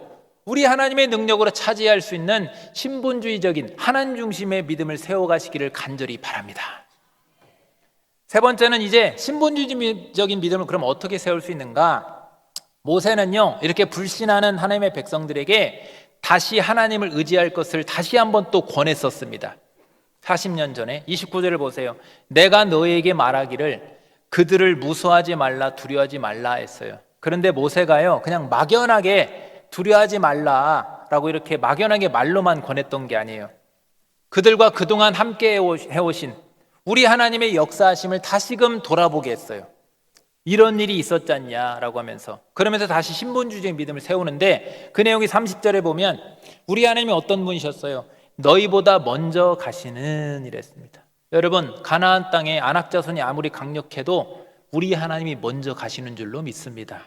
우리 하나님의 능력으로 차지할 수 있는 신분주의적인 하나님 중심의 믿음을 세워가시기를 간절히 바랍니다. 세 번째는 이제 신분주의적인 믿음을 그럼 어떻게 세울 수 있는가? 모세는요 이렇게 불신하는 하나님의 백성들에게 다시 하나님을 의지할 것을 다시 한번 또 권했었습니다. 40년 전에 29절을 보세요. 내가 너에게 말하기를 그들을 무서워하지 말라 두려워하지 말라 했어요. 그런데 모세가요 그냥 막연하게 두려워하지 말라라고 이렇게 막연하게 말로만 권했던 게 아니에요. 그들과 그동안 함께 해오신 우리 하나님의 역사하심을 다시금 돌아보게 했어요. 이런 일이 있었지 않냐라고 하면서 그러면서 다시 신분주의적인 믿음을 세우는데 그 내용이 30절에 보면 우리 하나님이 어떤 분이셨어요? 너희보다 먼저 가시는 이랬습니다. 여러분 가나안 땅에 아낙 자손이 아무리 강력해도 우리 하나님이 먼저 가시는 줄로 믿습니다.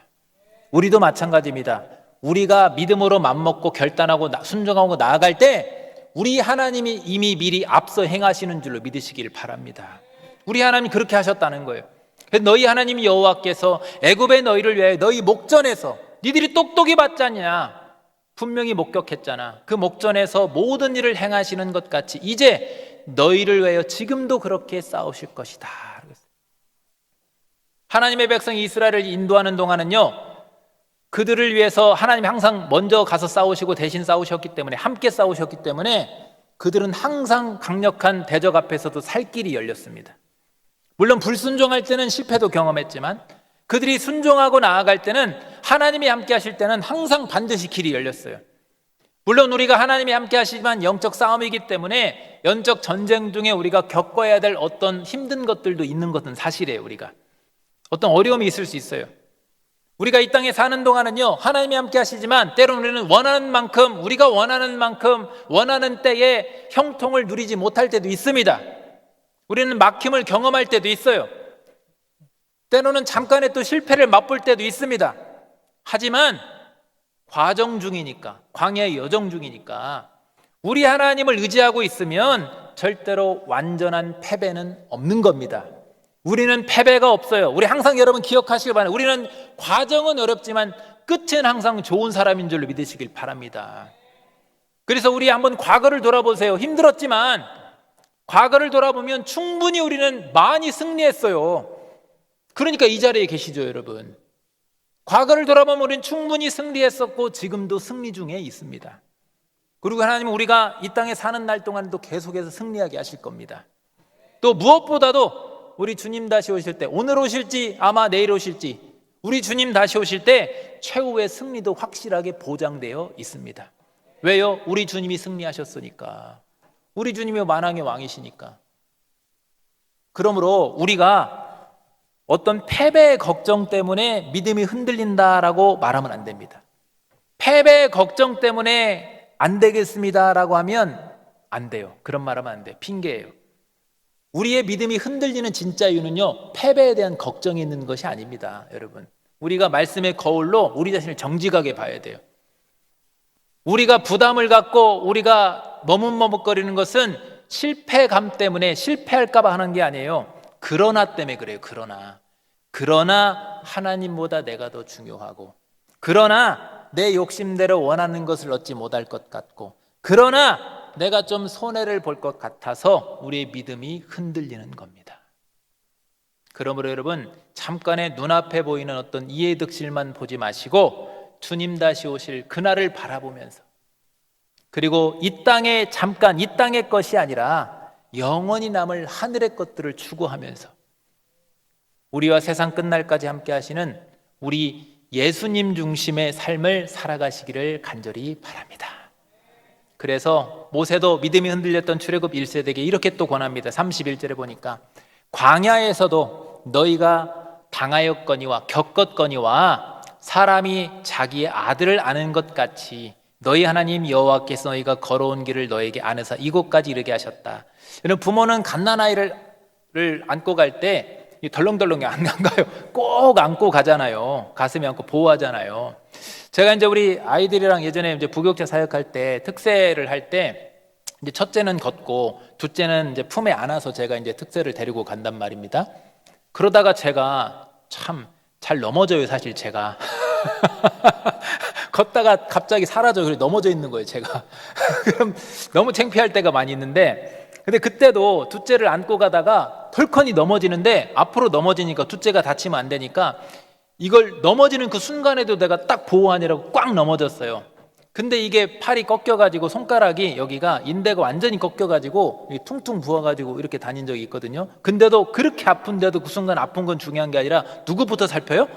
우리도 마찬가지입니다. 우리가 믿음으로 맘먹고 결단하고 순종하고 나아갈 때 우리 하나님이 이미 미리 앞서 행하시는 줄로 믿으시길 바랍니다. 우리 하나님이 그렇게 하셨다는 거예요. 그래서 너희 하나님 여호와께서 애굽의 너희를 위해 너희 목전에서 니들이 똑똑히 봤잖냐 분명히 목격했잖아. 그 목전에서 모든 일을 행하시는 것 같이 이제 너희를 위하여 지금도 그렇게 싸우실 것이다. 하나님의 백성 이스라엘을 인도하는 동안은요 그들을 위해서 하나님이 항상 먼저 가서 싸우시고 대신 싸우셨기 때문에 함께 싸우셨기 때문에 그들은 항상 강력한 대적 앞에서도 살 길이 열렸습니다. 물론 불순종할 때는 실패도 경험했지만 그들이 순종하고 나아갈 때는 하나님이 함께 하실 때는 항상 반드시 길이 열렸어요. 물론 우리가 하나님이 함께 하시지만 영적 싸움이기 때문에 영적 전쟁 중에 우리가 겪어야 될 어떤 힘든 것들도 있는 것은 사실이에요. 우리가 어떤 어려움이 있을 수 있어요. 우리가 이 땅에 사는 동안은요 하나님이 함께 하시지만 때로는 우리는 원하는 만큼 우리가 원하는 만큼 원하는 때에 형통을 누리지 못할 때도 있습니다. 우리는 막힘을 경험할 때도 있어요. 때로는 잠깐의 또 실패를 맛볼 때도 있습니다. 하지만 과정 중이니까 광야의 여정 중이니까 우리 하나님을 의지하고 있으면 절대로 완전한 패배는 없는 겁니다. 우리는 패배가 없어요. 우리 항상 여러분 기억하시길 바랍니다. 우리는 과정은 어렵지만 끝은 항상 좋은 사람인 줄로 믿으시길 바랍니다. 그래서 우리 한번 과거를 돌아보세요. 힘들었지만 과거를 돌아보면 충분히 우리는 많이 승리했어요. 그러니까 이 자리에 계시죠, 여러분. 과거를 돌아보면 우리는 충분히 승리했었고 지금도 승리 중에 있습니다. 그리고 하나님은 우리가 이 땅에 사는 날 동안도 계속해서 승리하게 하실 겁니다. 또 무엇보다도 우리 주님 다시 오실 때 오늘 오실지 아마 내일 오실지 우리 주님 다시 오실 때 최후의 승리도 확실하게 보장되어 있습니다. 왜요? 우리 주님이 승리하셨으니까. 우리 주님이 만왕의 왕이시니까. 그러므로 우리가 어떤 패배의 걱정 때문에 믿음이 흔들린다라고 말하면 안 됩니다. 패배의 걱정 때문에 안 되겠습니다라고 하면 안 돼요. 그런 말하면 안 돼요. 핑계예요. 우리의 믿음이 흔들리는 진짜 이유는요, 패배에 대한 걱정이 있는 것이 아닙니다. 여러분, 우리가 말씀의 거울로 우리 자신을 정직하게 봐야 돼요. 우리가 부담을 갖고 우리가 머뭇머뭇거리는 것은 실패감 때문에 실패할까 봐 하는 게 아니에요. 그러나 때문에 그래요. 그러나 하나님보다 내가 더 중요하고, 그러나 내 욕심대로 원하는 것을 얻지 못할 것 같고, 그러나 내가 좀 손해를 볼 것 같아서 우리의 믿음이 흔들리는 겁니다. 그러므로 여러분, 잠깐의 눈앞에 보이는 어떤 이해득실만 보지 마시고 주님 다시 오실 그날을 바라보면서, 그리고 이 땅의 잠깐, 이 땅의 것이 아니라 영원히 남을 하늘의 것들을 추구하면서 우리와 세상 끝날까지 함께 하시는 우리 예수님 중심의 삶을 살아가시기를 간절히 바랍니다. 그래서 모세도 믿음이 흔들렸던 출애굽 1세대에게 이렇게 또 권합니다. 31절에 보니까 광야에서도 너희가 당하였거니와 겪었거니와 사람이 자기의 아들을 아는 것 같이 너희 하나님 여호와께서 너희가 걸어온 길을 너에게 아느사 이곳까지 이르게 하셨다. 여러분, 부모는 갓난아이를 안고 갈 때 덜렁덜렁 안 가요. 꼭 안고 가잖아요. 가슴에 안고 보호하잖아요. 제가 이제 우리 아이들이랑 예전에 이제 부교육자 사역할 때, 특세를 할 때, 이제 첫째는 걷고 둘째는 이제 품에 안아서 제가 이제 특세를 데리고 간단 말입니다. 그러다가 제가 참 잘 넘어져요, 사실 제가. 걷다가 갑자기 사라져요. 그래 넘어져 있는 거예요, 제가. 그럼 너무 창피할 때가 많이 있는데, 근데 그때도 둘째를 안고 가다가 덜커니 넘어지는데, 앞으로 넘어지니까 둘째가 다치면 안 되니까 이걸 넘어지는 그 순간에도 내가 딱 보호하느라고 꽉 넘어졌어요. 근데 이게 팔이 꺾여가지고 손가락이 여기가 인대가 완전히 꺾여가지고 퉁퉁 부어가지고 이렇게 다닌 적이 있거든요. 근데도 그렇게 아픈데도 그 순간 아픈 건 중요한 게 아니라 누구부터 살펴요?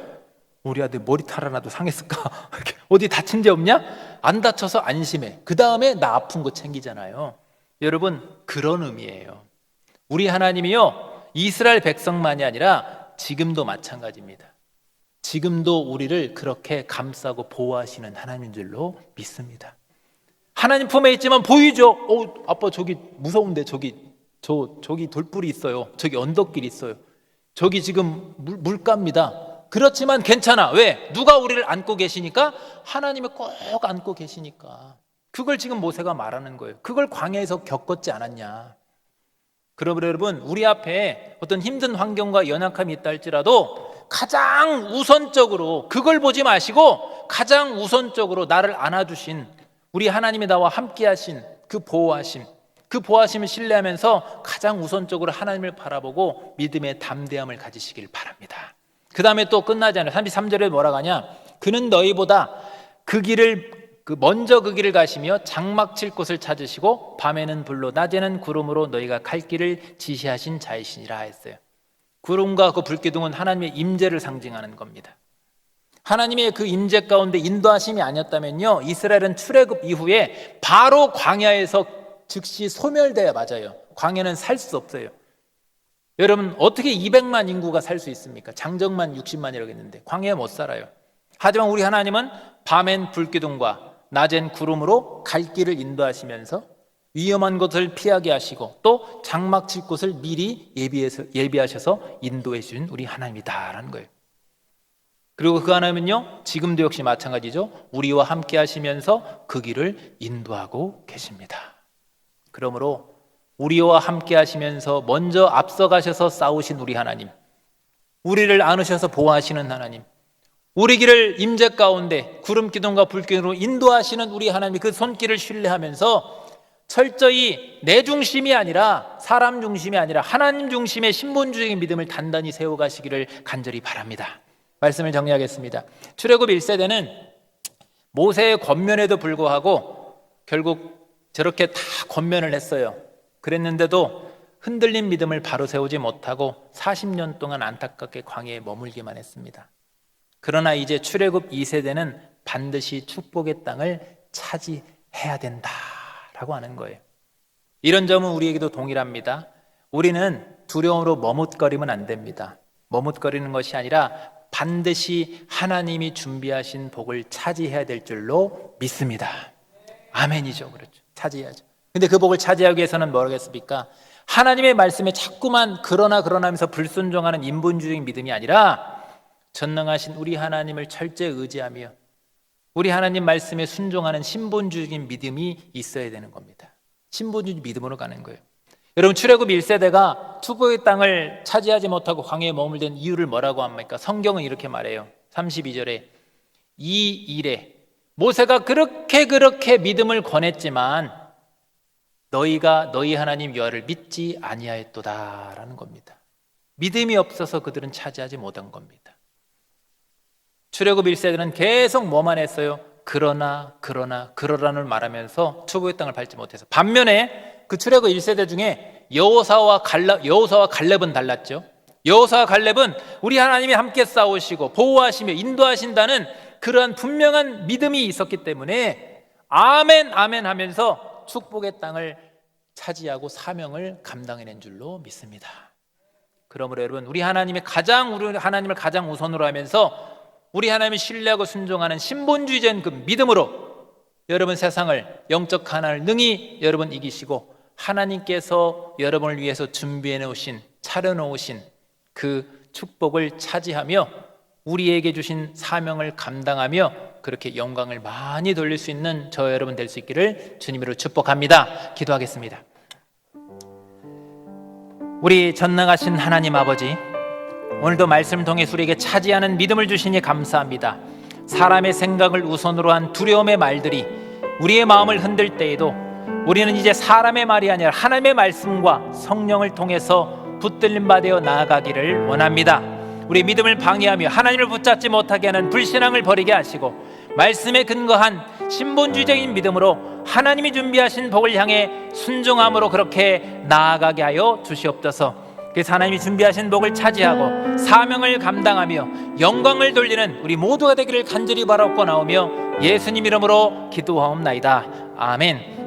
우리 아들 머리털 하나도 상했을까? 어디 다친 데 없냐? 안 다쳐서 안심해. 그 다음에 나 아픈 거 챙기잖아요. 여러분, 그런 의미예요. 우리 하나님이요, 이스라엘 백성만이 아니라 지금도 마찬가지입니다. 지금도 우리를 그렇게 감싸고 보호하시는 하나님인 줄로 믿습니다. 하나님 품에 있지만 보이죠? 아빠 저기 무서운데 저기 돌불이 있어요. 저기 언덕길이 있어요. 저기 지금 물가입니다. 그렇지만 괜찮아. 왜? 누가 우리를 안고 계시니까? 하나님이 꼭 안고 계시니까. 그걸 지금 모세가 말하는 거예요. 그걸 광야에서 겪었지 않았냐. 그러므로 여러분, 우리 앞에 어떤 힘든 환경과 연약함이 있다 할지라도 가장 우선적으로 그걸 보지 마시고 가장 우선적으로 나를 안아주신 우리 하나님이 나와 함께 하신 그 보호하심을 신뢰하면서 가장 우선적으로 하나님을 바라보고 믿음의 담대함을 가지시길 바랍니다. 그 다음에 또 끝나지 않아요. 33절에 뭐라고 하냐? 그는 너희보다 먼저 그 길을 가시며 장막 칠 곳을 찾으시고 밤에는 불로 낮에는 구름으로 너희가 갈 길을 지시하신 자이시니라 했어요. 구름과 그 불기둥은 하나님의 임재를 상징하는 겁니다. 하나님의 그 임재 가운데 인도하심이 아니었다면요, 이스라엘은 출애굽 이후에 바로 광야에서 즉시 소멸돼야 맞아요. 광야는 살 수 없어요. 여러분, 어떻게 200만 인구가 살 수 있습니까? 장정만 60만이라고 했는데 광야에 못 살아요. 하지만 우리 하나님은 밤엔 불기둥과 낮엔 구름으로 갈 길을 인도하시면서 위험한 곳을 피하게 하시고 또 장막 칠 곳을 미리 예비하셔서 인도해 주신 우리 하나님이다라는 거예요. 그리고 그 하나님은요, 지금도 역시 마찬가지죠. 우리와 함께 하시면서 그 길을 인도하고 계십니다. 그러므로 우리와 함께 하시면서 먼저 앞서가셔서 싸우신 우리 하나님, 우리를 안으셔서 보호하시는 하나님, 우리 길을 임재 가운데 구름 기둥과 불 기둥으로 인도하시는 우리 하나님의 그 손길을 신뢰하면서 철저히 내 중심이 아니라 사람 중심이 아니라 하나님 중심의 신본주의적인 믿음을 단단히 세워가시기를 간절히 바랍니다. 말씀을 정리하겠습니다. 출애굽 1세대는 모세의 권면에도 불구하고 결국 저렇게 다 권면을 했어요. 그랬는데도 흔들린 믿음을 바로 세우지 못하고 40년 동안 안타깝게 광야에 머물기만 했습니다. 그러나 이제 출애굽 2세대는 반드시 축복의 땅을 차지해야 된다라고 하는 거예요. 이런 점은 우리에게도 동일합니다. 우리는 두려움으로 머뭇거리면 안 됩니다. 머뭇거리는 것이 아니라 반드시 하나님이 준비하신 복을 차지해야 될 줄로 믿습니다. 아멘이죠. 그렇죠. 차지해야죠. 근데 그 복을 차지하기 위해서는 뭐라겠습니까? 하나님의 말씀에 자꾸만 그러나 하면서 불순종하는 인본주의적인 믿음이 아니라 전능하신 우리 하나님을 철저히 의지하며 우리 하나님 말씀에 순종하는 신본주의적인 믿음이 있어야 되는 겁니다. 신본주의 믿음으로 가는 거예요. 여러분, 출애굽 1세대가 축복의 땅을 차지하지 못하고 광야에 머물던 이유를 뭐라고 합니까? 성경은 이렇게 말해요. 32절에 이 일에 모세가 그렇게 믿음을 권했지만 너희가 너희 하나님 여호와를 믿지 아니하였도다라는 겁니다. 믿음이 없어서 그들은 차지하지 못한 겁니다. 출애굽 1세대는 계속 뭐만 했어요? 그러라는 말하면서 축복의 땅을 밟지 못해서. 반면에 그 출애굽 1세대 중에 여호사와 갈렙은 달랐죠. 여호사와 갈렙은 우리 하나님이 함께 싸우시고 보호하시며 인도하신다는 그러한 분명한 믿음이 있었기 때문에 아멘 하면서 축복의 땅을 차지하고 사명을 감당해낸 줄로 믿습니다. 그러므로 여러분, 우리 하나님을 가장 우선으로 하면서 우리 하나님을 신뢰하고 순종하는 신본주의적인 그 믿음으로 여러분 세상을, 영적 가난을 능히 여러분 이기시고 하나님께서 여러분을 위해서 준비해 놓으신, 차려 놓으신 그 축복을 차지하며 우리에게 주신 사명을 감당하며 그렇게 영광을 많이 돌릴 수 있는 저 여러분 될 수 있기를 주님으로 축복합니다. 기도하겠습니다. 우리 전능하신 하나님 아버지, 오늘도 말씀을 통해 우리에게 차지하는 믿음을 주시니 감사합니다. 사람의 생각을 우선으로 한 두려움의 말들이 우리의 마음을 흔들 때에도 우리는 이제 사람의 말이 아니라 하나님의 말씀과 성령을 통해서 붙들림 받아 나아가기를 원합니다. 우리 믿음을 방해하며 하나님을 붙잡지 못하게 하는 불신앙을 버리게 하시고 말씀에 근거한 신본주의적인 믿음으로 하나님이 준비하신 복을 향해 순종함으로 그렇게 나아가게 하여 주시옵소서. 그래서 하나님이 준비하신 복을 차지하고 사명을 감당하며 영광을 돌리는 우리 모두가 되기를 간절히 바라옵고 나오며 예수님 이름으로 기도하옵나이다. 아멘.